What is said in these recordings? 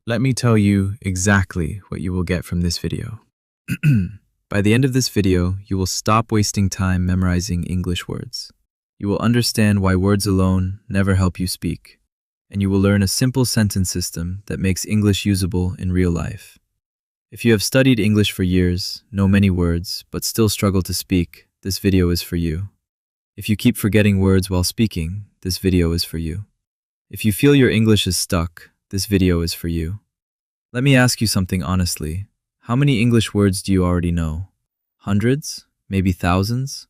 Let me tell you exactly what you will get from this video. By the end of this video, you will stop wasting time memorizing English words. You will understand why words alone never help you speak, and you will learn a simple sentence system that makes English usable in real life. If you have studied English for years, know many words, but still struggle to speak, this video is for you. If you keep forgetting words while speaking, this video is for you. If you feel your English is stuck, this video is for you. Let me ask you something honestly. How many English words do you already know? Hundreds? Maybe thousands?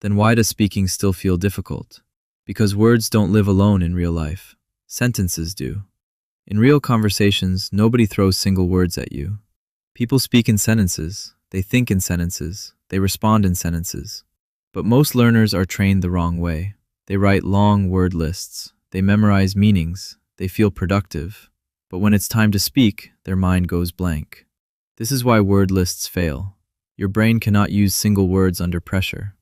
Then why does speaking still feel difficult? Because words don't live alone in real life. Sentences do. In real conversations, nobody throws single words at you. People speak in sentences, they think in sentences, they respond in sentences. But most learners are trained the wrong way. They write long word lists, they memorize meanings, they feel productive. But when it's time to speak, their mind goes blank. This is why word lists fail. Your brain cannot use single words under pressure.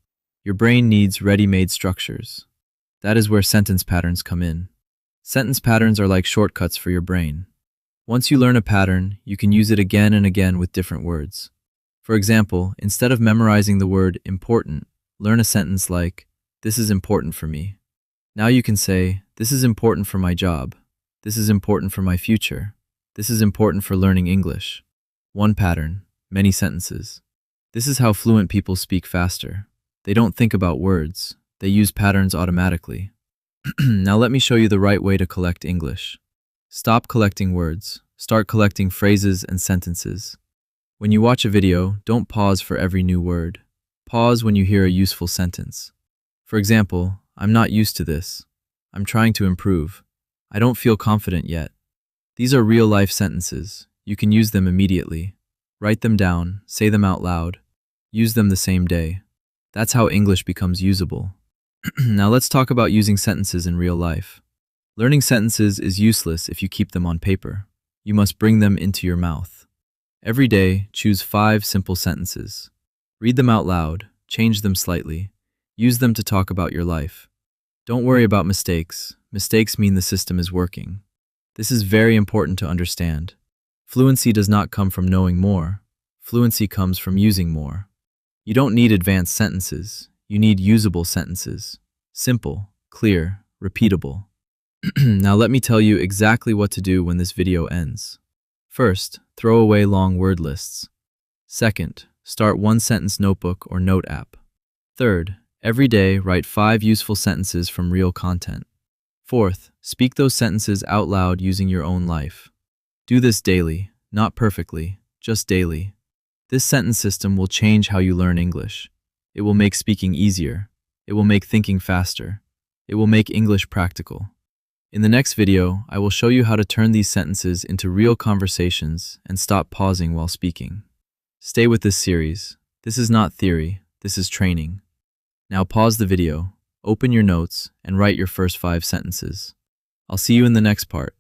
Your brain needs ready-made structures. That is where sentence patterns come in. Sentence patterns are like shortcuts for your brain. Once you learn a pattern, you can use it again and again with different words. For example, instead of memorizing the word important, learn a sentence like, "This is important for me." Now you can say, "This is important for my job. This is important for my future. This is important for learning English." One pattern, many sentences. This is how fluent people speak faster. They don't think about words. They use patterns automatically. Now let me show you the right way to collect English. Stop collecting words. Start collecting phrases and sentences. When you watch a video, don't pause for every new word. Pause when you hear a useful sentence. For example, "I'm not used to this. I'm trying to improve. I don't feel confident yet." These are real-life sentences. You can use them immediately. Write them down, say them out loud. Use them the same day. That's how English becomes usable. Now let's talk about using sentences in real life. Learning sentences is useless if you keep them on paper. You must bring them into your mouth. Every day, choose 5 simple sentences. Read them out loud, change them slightly. Use them to talk about your life. Don't worry about mistakes. Mistakes mean the system is working. This is very important to understand. Fluency does not come from knowing more. Fluency comes from using more. You don't need advanced sentences. You need usable sentences. Simple, clear, repeatable. Now let me tell you exactly what to do when this video ends. First, throw away long word lists. Second, start one sentence notebook or note app. Third, every day write 5 useful sentences from real content. Fourth, speak those sentences out loud using your own life. Do this daily, not perfectly, just daily. This sentence system will change how you learn English. It will make speaking easier. It will make thinking faster. It will make English practical. In the next video, I will show you how to turn these sentences into real conversations and stop pausing while speaking. Stay with this series. This is not theory, this is training. Now pause the video, open your notes, and write your first 5 sentences. I'll see you in the next part.